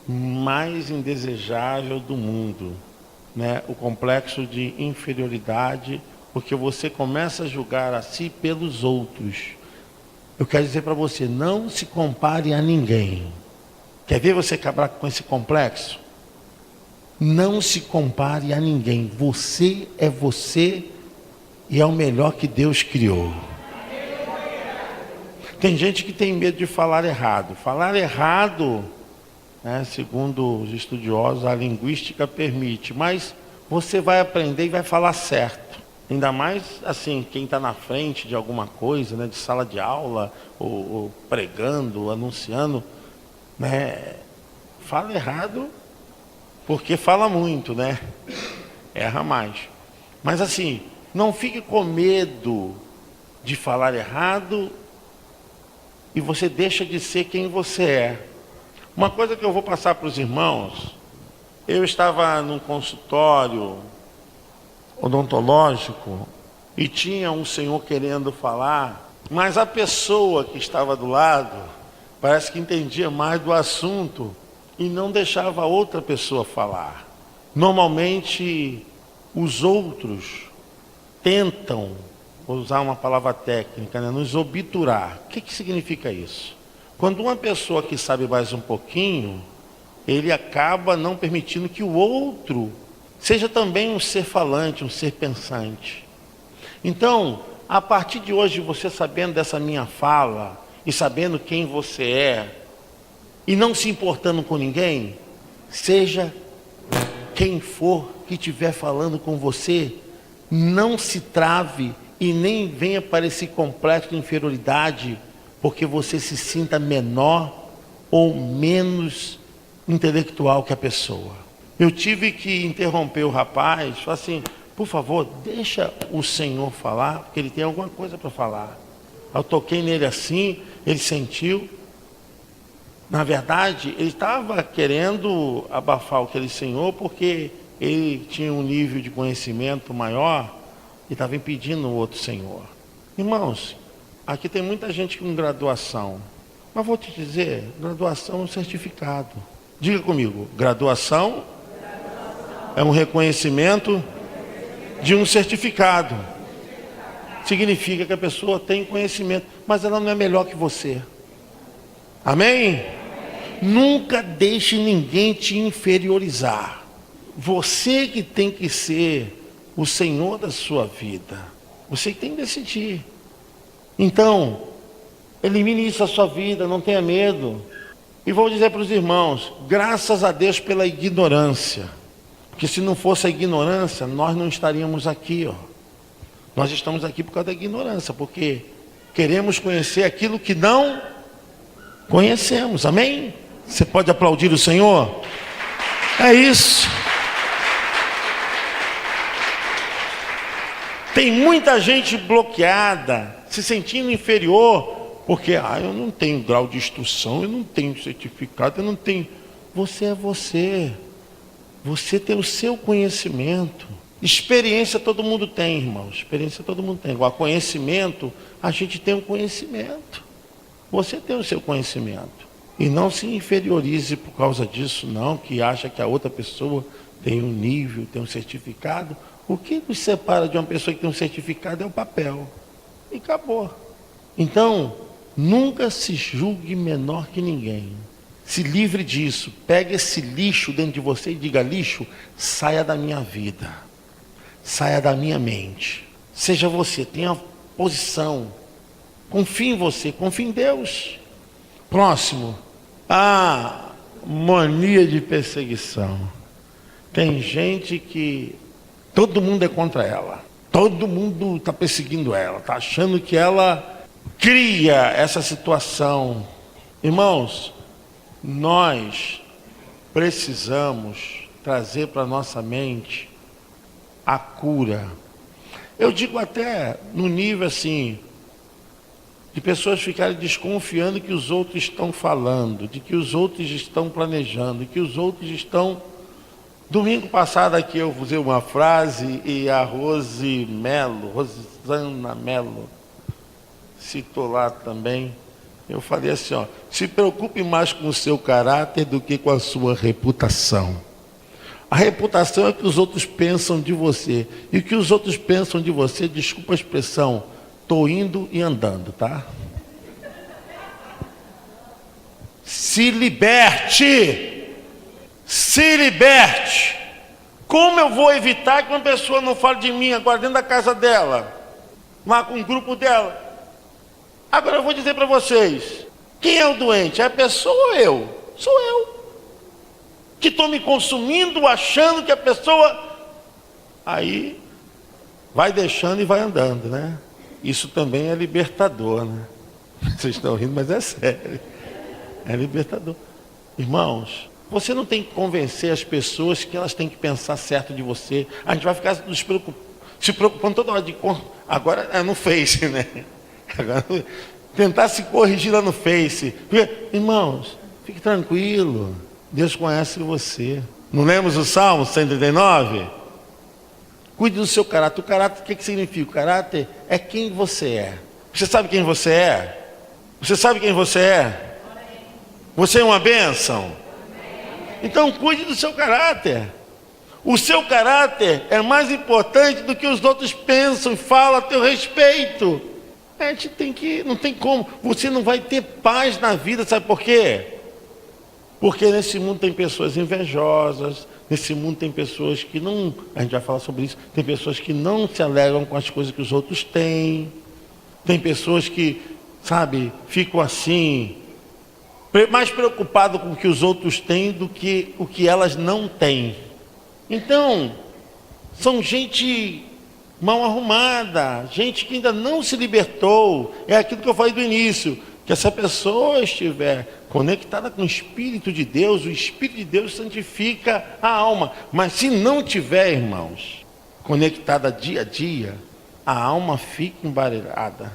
mais indesejável do mundo, né? O complexo de inferioridade, porque você começa a julgar a si pelos outros. Eu quero dizer para você: não se compare a ninguém. Quer ver você acabar com esse complexo? Não se compare a ninguém. Você é você e é o melhor que Deus criou. Tem gente que tem medo de falar errado. Falar errado, né, segundo os estudiosos, a linguística permite, mas você vai aprender e vai falar certo. Ainda mais assim, quem está na frente de alguma coisa, né, de sala de aula, ou pregando, anunciando, né, fala errado. Porque fala muito, né? Erra mais. Mas assim, não fique com medo de falar errado e você deixa de ser quem você é. Uma coisa que eu vou passar para os irmãos: eu estava num consultório odontológico e tinha um senhor querendo falar, mas a pessoa que estava do lado parece que entendia mais do assunto e não deixava outra pessoa falar. Normalmente, os outros tentam, vou usar uma palavra técnica, né, nos obturar. O que significa isso? Quando uma pessoa que sabe mais um pouquinho, ele acaba não permitindo que o outro seja também um ser falante, um ser pensante. Então, a partir de hoje, você sabendo dessa minha fala e sabendo quem você é, e não se importando com ninguém, seja quem for que estiver falando com você, não se trave e nem venha para esse complexo de inferioridade, porque você se sinta menor ou menos intelectual que a pessoa. Eu tive que interromper o rapaz, falar assim: por favor, deixa o Senhor falar, porque ele tem alguma coisa para falar. Eu toquei nele assim, ele sentiu. Na verdade, ele estava querendo abafar aquele senhor porque ele tinha um nível de conhecimento maior e estava impedindo o outro senhor. Irmãos, aqui tem muita gente com graduação, mas vou te dizer, graduação é um certificado. Diga comigo: graduação é um reconhecimento de um certificado. significa que a pessoa tem conhecimento, mas ela não é melhor que você. Amém? Nunca deixe ninguém te inferiorizar. Você que tem que ser o Senhor da sua vida. Você que tem que decidir. Então, elimine isso da sua vida, não tenha medo. E vou dizer para os irmãos, graças a Deus pela ignorância. Porque se não fosse a ignorância, nós não estaríamos aqui, ó. Nós estamos aqui por causa da ignorância, porque queremos conhecer aquilo que não conhecemos, amém? Você pode aplaudir o Senhor? É isso. Tem muita gente bloqueada, se sentindo inferior, porque eu não tenho grau de instrução, eu não tenho certificado, eu não tenho. Você é você. Você tem o seu conhecimento. Experiência todo mundo tem, irmãos. Experiência todo mundo tem. Agora, conhecimento, a gente tem um conhecimento. Você tem o seu conhecimento. E não se inferiorize por causa disso, não, que acha que a outra pessoa tem um nível, tem um certificado. O que nos separa de uma pessoa que tem um certificado é o papel. E acabou. Então, nunca se julgue menor que ninguém. Se livre disso. Pegue esse lixo dentro de você e diga: lixo, saia da minha vida. Saia da minha mente. Seja você, tenha posição. Confie em você, confie em Deus. Próximo. A mania de perseguição. Tem gente que todo mundo é contra ela. Todo mundo está perseguindo ela. Está achando que ela cria essa situação. Irmãos, nós precisamos trazer para a nossa mente a cura. Eu digo até no nível assim, de pessoas ficarem desconfiando que os outros estão falando, de que os outros estão planejando, que os outros estão... Domingo passado aqui eu usei uma frase e a Rosana Mello citou lá também. Eu falei assim, se preocupe mais com o seu caráter do que com a sua reputação. A reputação é o que os outros pensam de você. E o que os outros pensam de você, desculpa a expressão, estou indo e andando, tá? Se liberte! Se liberte! Como eu vou evitar que uma pessoa não fale de mim agora dentro da casa dela? Lá com o grupo dela? Agora eu vou dizer para vocês, quem é o doente? É a pessoa ou eu? Sou eu. Que estou me consumindo, achando que a pessoa... Aí, vai deixando e vai andando, né? Isso também é libertador, né? Vocês estão rindo, mas é sério. É libertador. Irmãos, você não tem que convencer as pessoas que elas têm que pensar certo de você. A gente vai ficar se preocupando toda hora de... Agora é no Face, né? Agora, tentar se corrigir lá no Face. Porque, irmãos, fique tranquilo. Deus conhece você. Não lemos o Salmo 139? Cuide do seu caráter. O caráter, o que significa? O caráter é quem você é. Você sabe quem você é? Você sabe quem você é? Você é uma bênção? Então cuide do seu caráter. O seu caráter é mais importante do que os outros pensam e falam a teu respeito. A gente tem que, não tem como. Você não vai ter paz na vida, sabe por quê? Porque nesse mundo tem pessoas invejosas, nesse mundo tem pessoas que não, a gente vai falar sobre isso, tem pessoas que não se alegram com as coisas que os outros têm, tem pessoas que, sabe, ficam assim, mais preocupadas com o que os outros têm do que o que elas não têm. Então, são gente mal arrumada, gente que ainda não se libertou, é aquilo que eu falei do início, que essa pessoa estiver conectada com o Espírito de Deus, o Espírito de Deus santifica a alma. Mas se não tiver, irmãos, conectada dia a dia, a alma fica embaralhada.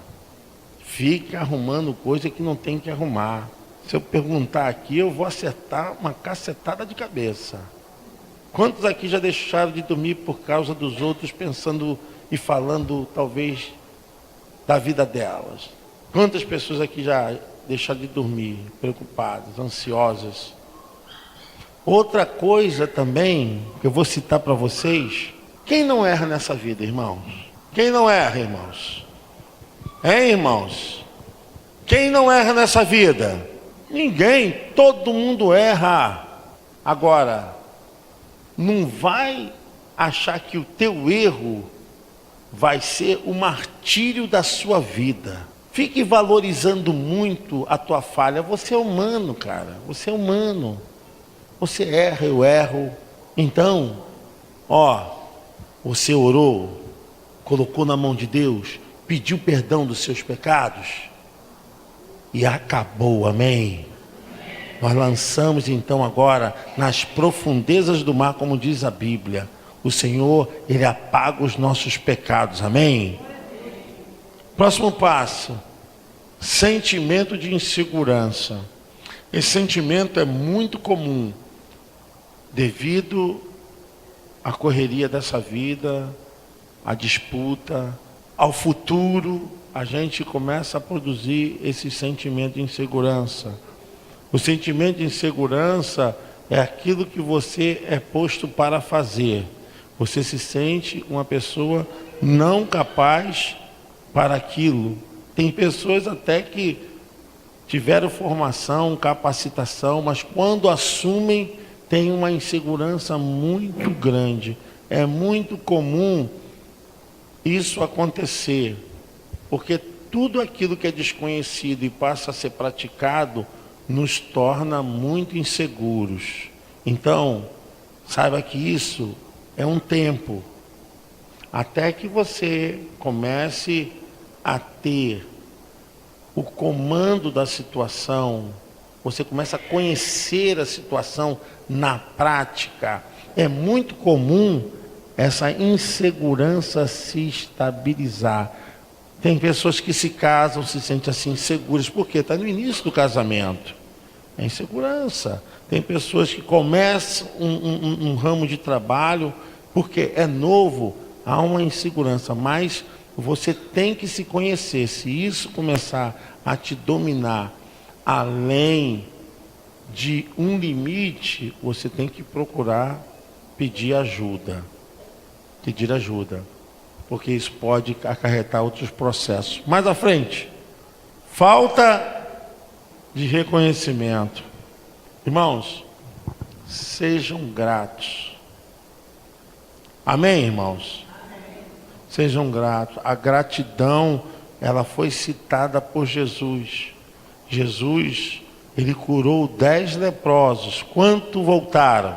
Fica arrumando coisa que não tem que arrumar. Se eu perguntar aqui, eu vou acertar uma cacetada de cabeça. Quantos aqui já deixaram de dormir por causa dos outros, pensando e falando, talvez, da vida delas? Quantas pessoas aqui já deixaram de dormir, preocupadas, ansiosas? Outra coisa também, que eu vou citar para vocês, quem não erra nessa vida, irmãos? Quem não erra, irmãos? Hein, irmãos? Quem não erra nessa vida? Ninguém, todo mundo erra. Agora, não vai achar que o teu erro vai ser o martírio da sua vida. Fique valorizando muito a tua falha. Você é humano, cara. Você é humano. Você erra, eu erro. Então, você orou, colocou na mão de Deus, pediu perdão dos seus pecados e acabou, amém? Nós lançamos então agora nas profundezas do mar, como diz a Bíblia. O Senhor, Ele apaga os nossos pecados, amém? Próximo passo, sentimento de insegurança. Esse sentimento é muito comum devido à correria dessa vida, à disputa, ao futuro. A gente começa a produzir esse sentimento de insegurança. O sentimento de insegurança é aquilo que você é posto para fazer. Você se sente uma pessoa não capaz para aquilo. Tem pessoas até que tiveram formação, capacitação, mas quando assumem, tem uma insegurança muito grande. É muito comum isso acontecer, porque tudo aquilo que é desconhecido e passa a ser praticado nos torna muito inseguros. Então, saiba que isso é um tempo, até que você comece a ter o comando da situação, você começa a conhecer a situação na prática. É muito comum essa insegurança se estabilizar. Tem pessoas que se casam, se sentem assim inseguras, porque está no início do casamento. É insegurança. Tem pessoas que começam um ramo de trabalho, porque é novo, há uma insegurança, mas você tem que se conhecer. Se isso começar a te dominar além de um limite, você tem que procurar pedir ajuda. Pedir ajuda, porque isso pode acarretar outros processos. Mais à frente, falta de reconhecimento. Irmãos, sejam gratos. Amém, irmãos? Amém. Sejam gratos. A gratidão, ela foi citada por Jesus. Jesus, ele curou 10 leprosos. Quanto voltaram?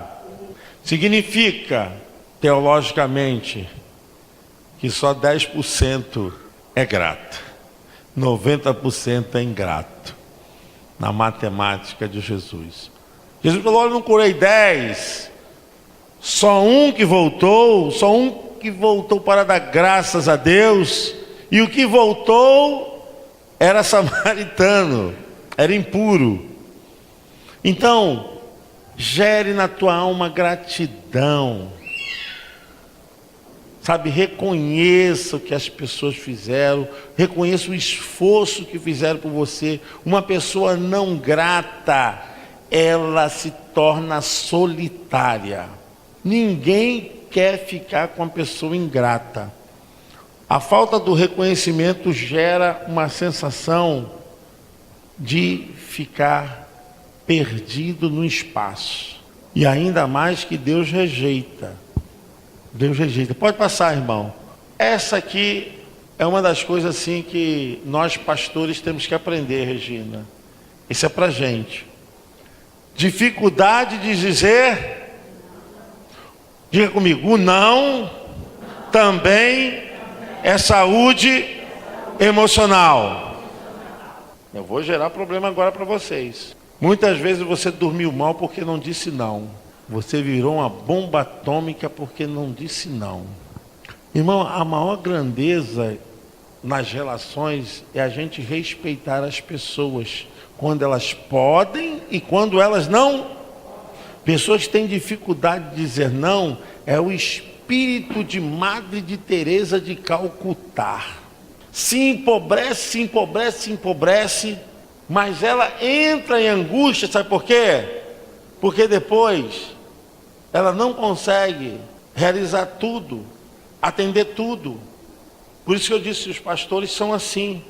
Significa, teologicamente, que só 10% é grato. 90% é ingrato. Na matemática de Jesus. Jesus falou, eu não curei 10. Só um que voltou para dar graças a Deus. E o que voltou era samaritano, era impuro. Então, gere na tua alma gratidão. Sabe, reconheça o que as pessoas fizeram, reconheça o esforço que fizeram por você. Uma pessoa não grata, ela se torna solitária. Ninguém quer ficar com uma pessoa ingrata. A falta do reconhecimento gera uma sensação de ficar perdido no espaço. E ainda mais que Deus rejeita. Deus rejeita. Pode passar, irmão. Essa aqui é uma das coisas assim que nós pastores temos que aprender, Regina. Isso é pra gente. Dificuldade de dizer, diga comigo, o não também é saúde emocional. Eu vou gerar problema agora para vocês. Muitas vezes você dormiu mal porque não disse não. Você virou uma bomba atômica porque não disse não. Irmão, a maior grandeza nas relações é a gente respeitar as pessoas. Quando elas podem e quando elas não. Pessoas que têm dificuldade de dizer não, é o espírito de Madre de Teresa de Calcutá. Se empobrece, se empobrece, se empobrece, mas ela entra em angústia, sabe por quê? Porque depois ela não consegue realizar tudo, atender tudo. Por isso que eu disse, os pastores são assim.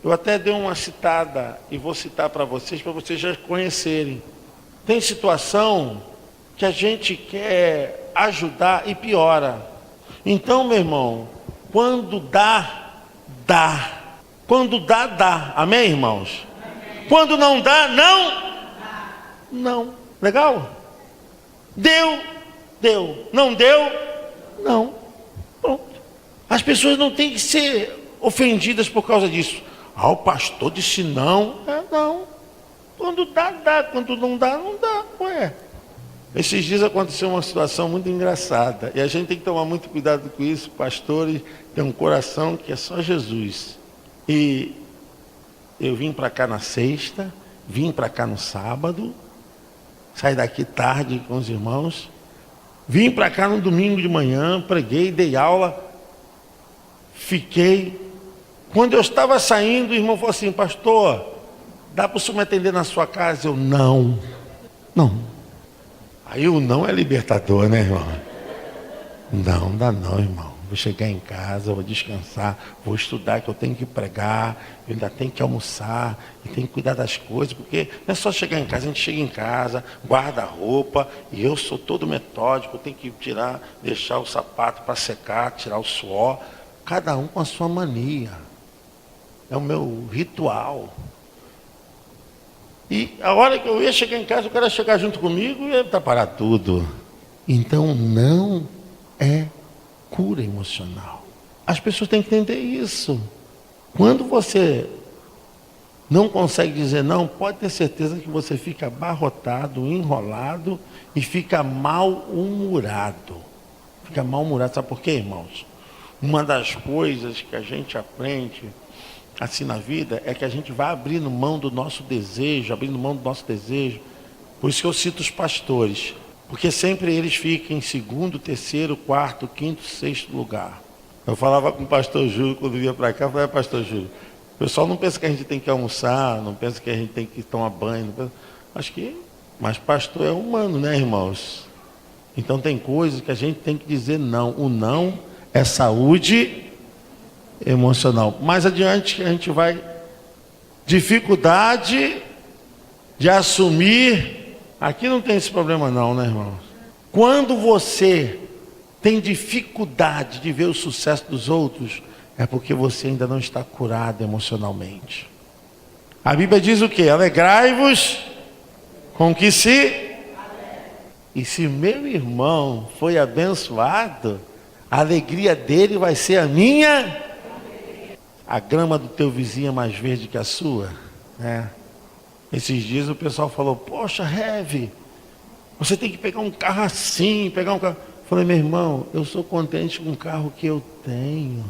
Eu até dei uma citada e vou citar para vocês já conhecerem. Tem situação que a gente quer ajudar e piora. Então, meu irmão, quando dá, dá. Quando dá, dá. Amém, irmãos? Amém. Quando não dá, não. Legal? Deu. Não deu, não. Pronto. As pessoas não têm que ser ofendidas por causa disso. O pastor disse não. Não. Quando dá, dá. Quando não dá, não dá. Ué. Esses dias aconteceu uma situação muito engraçada. E a gente tem que tomar muito cuidado com isso. Pastores têm um coração que é só Jesus. E eu vim para cá na sexta, vim para cá no sábado, saí daqui tarde com os irmãos, vim para cá no domingo de manhã, preguei, dei aula, fiquei. Quando eu estava saindo, o irmão falou assim: pastor, dá para o senhor me atender na sua casa? Eu, não. Aí o não é libertador, né, irmão? Não dá não, irmão. Vou chegar em casa, vou descansar, vou estudar, que eu tenho que pregar, eu ainda tenho que almoçar, e tenho que cuidar das coisas, porque não é só chegar em casa, a gente chega em casa, guarda a roupa, e eu sou todo metódico, eu tenho que deixar o sapato para secar, tirar o suor, cada um com a sua mania. É o meu ritual. E a hora que eu ia chegar em casa, o cara ia chegar junto comigo e ia parar tudo. Então não é cura emocional. As pessoas têm que entender isso. Quando você não consegue dizer não, pode ter certeza que você fica abarrotado, enrolado e fica mal-humorado. Fica mal-humorado. Sabe por quê, irmãos? Uma das coisas que a gente aprende assim na vida é que a gente vai abrindo mão do nosso desejo, Por isso que eu cito os pastores. Porque sempre eles ficam em segundo, terceiro, quarto, quinto, sexto lugar. Eu falava com o pastor Júlio quando vinha para cá, eu falei: pastor Júlio, o pessoal não pensa que a gente tem que almoçar, não pensa que a gente tem que tomar banho, mas pastor é humano, né, irmãos? Então tem coisas que a gente tem que dizer não. O não é saúde emocional. Mais adiante a gente vai, dificuldade de assumir. Aqui não tem esse problema não, né, irmãos? Quando você tem dificuldade de ver o sucesso dos outros, é porque você ainda não está curado emocionalmente. A Bíblia diz o quê? Alegrai-vos com que se... E se meu irmão foi abençoado, a alegria dele vai ser a minha. A grama do teu vizinho é mais verde que a sua, né? Esses dias o pessoal falou: poxa, Heavy, você tem que pegar um carro assim, Eu falei: meu irmão, eu sou contente com o carro que eu tenho.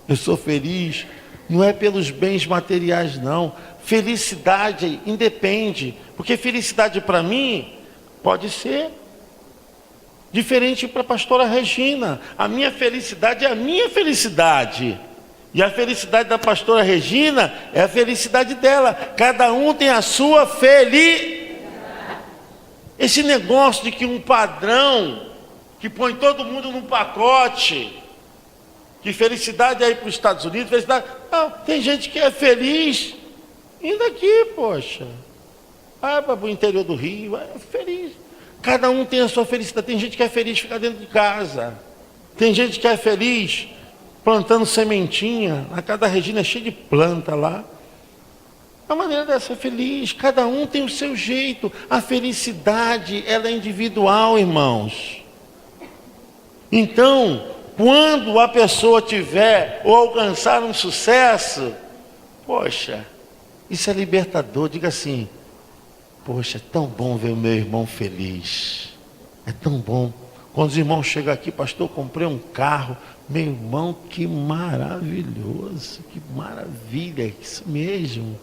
Eu sou feliz, não é pelos bens materiais, não. Felicidade independe, porque felicidade para mim pode ser diferente para a pastora Regina. A minha felicidade é a minha felicidade. E a felicidade da pastora Regina é a felicidade dela. Cada um tem a sua felicidade. Esse negócio de que um padrão que põe todo mundo num pacote, que felicidade é ir para os Estados Unidos, felicidade... Não, tem gente que é feliz indo aqui, poxa. Vai para o interior do Rio, é feliz. Cada um tem a sua felicidade. Tem gente que é feliz ficar dentro de casa. Tem gente que é feliz plantando sementinha. A casa da Regina é cheia de planta lá. A maneira dessa é feliz. Cada um tem o seu jeito. A felicidade, ela é individual, irmãos. Então, quando a pessoa tiver ou alcançar um sucesso, poxa, isso é libertador. Diga assim: poxa, é tão bom ver o meu irmão feliz. É tão bom. Quando os irmãos chegam aqui: pastor, comprei um carro. Meu irmão, que maravilhoso, que maravilha, é isso mesmo.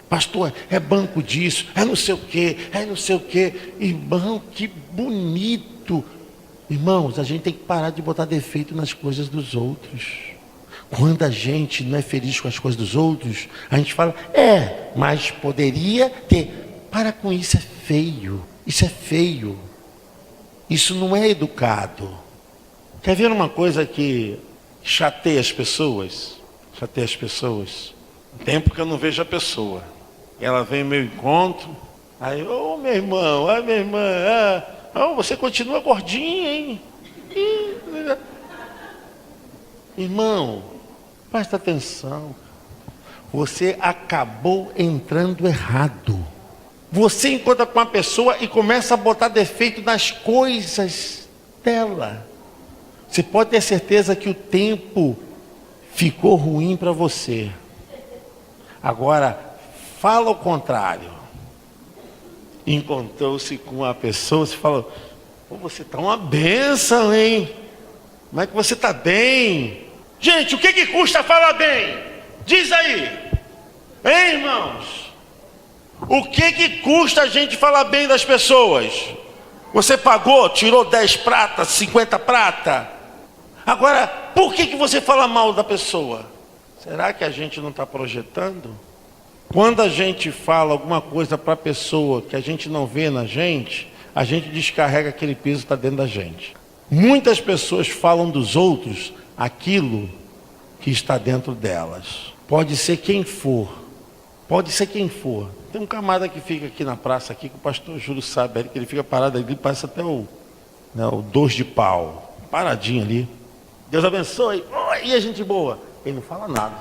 Pastor, é banco disso, é não sei o quê, Irmão, que bonito. Irmãos, a gente tem que parar de botar defeito nas coisas dos outros. Quando a gente não é feliz com as coisas dos outros, a gente fala: mas poderia ter. Para com isso, é feio. Isso é feio. Isso não é educado. Quer ver uma coisa que chateia as pessoas. Chateia as pessoas. Tempo que eu não vejo a pessoa. Ela vem ao meu encontro. Aí, ô meu irmão, minha irmã, você continua gordinha, hein? Irmão, presta atenção. Você acabou entrando errado. Você encontra com uma pessoa e começa a botar defeito nas coisas dela. Você pode ter certeza que o tempo ficou ruim para você. Agora, fala o contrário. Encontrou-se com uma pessoa, você fala, você está uma bênção, hein? Como é que você está bem? Gente, o que custa falar bem? Diz aí. Hein, irmãos? O que custa a gente falar bem das pessoas? Você pagou, tirou 10 pratas, 50 prata. Agora, por que você fala mal da pessoa? Será que a gente não está projetando? Quando a gente fala alguma coisa para a pessoa que a gente não vê na gente, a gente descarrega aquele peso que está dentro da gente. Muitas pessoas falam dos outros aquilo que está dentro delas. Pode ser quem for. Pode ser quem for. Tem um camarada que fica aqui na praça, aqui, que o pastor Júlio sabe, que ele fica parado ali, parece até o 2 de pau. Paradinho ali. Deus abençoe. E a gente boa. Ele não fala nada.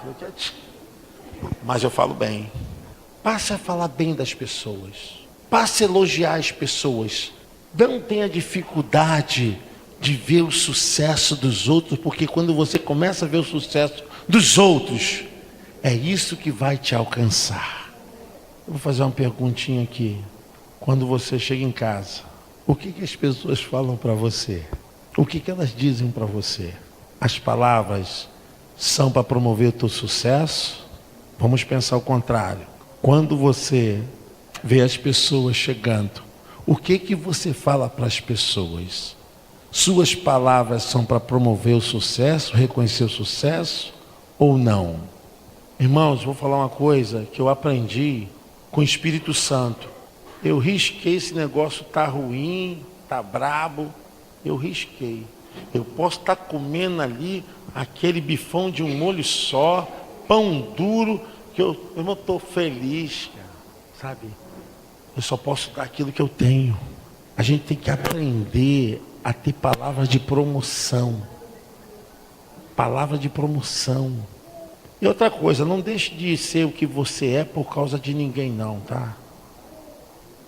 Mas eu falo bem. Passe a falar bem das pessoas. Passe a elogiar as pessoas. Não tenha dificuldade de ver o sucesso dos outros, porque quando você começa a ver o sucesso dos outros, é isso que vai te alcançar. Eu vou fazer uma perguntinha aqui. Quando você chega em casa, o que as pessoas falam para você? O que elas dizem para você? As palavras são para promover o teu sucesso? Vamos pensar o contrário. Quando você vê as pessoas chegando, o que você fala para as pessoas? Suas palavras são para promover o sucesso, reconhecer o sucesso ou não? Irmãos, vou falar uma coisa que eu aprendi com o Espírito Santo. Eu risquei, esse negócio tá ruim, tá brabo, eu risquei. Eu posso estar comendo ali aquele bifão de um molho só, pão duro, que eu não estou feliz, cara, sabe? Eu só posso dar aquilo que eu tenho. A gente tem que aprender a ter palavras de promoção. Palavra de promoção. E outra coisa, não deixe de ser o que você é por causa de ninguém não, tá?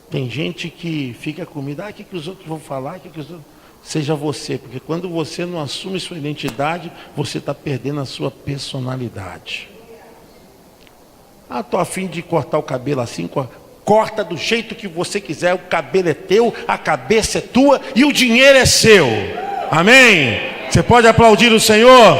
Tem gente que fica comigo, o que os outros vão falar, que os outros... Seja você, porque quando você não assume sua identidade, você está perdendo a sua personalidade. Estou a fim de cortar o cabelo assim, corta do jeito que você quiser, o cabelo é teu, a cabeça é tua e o dinheiro é seu. Amém? Você pode aplaudir o Senhor?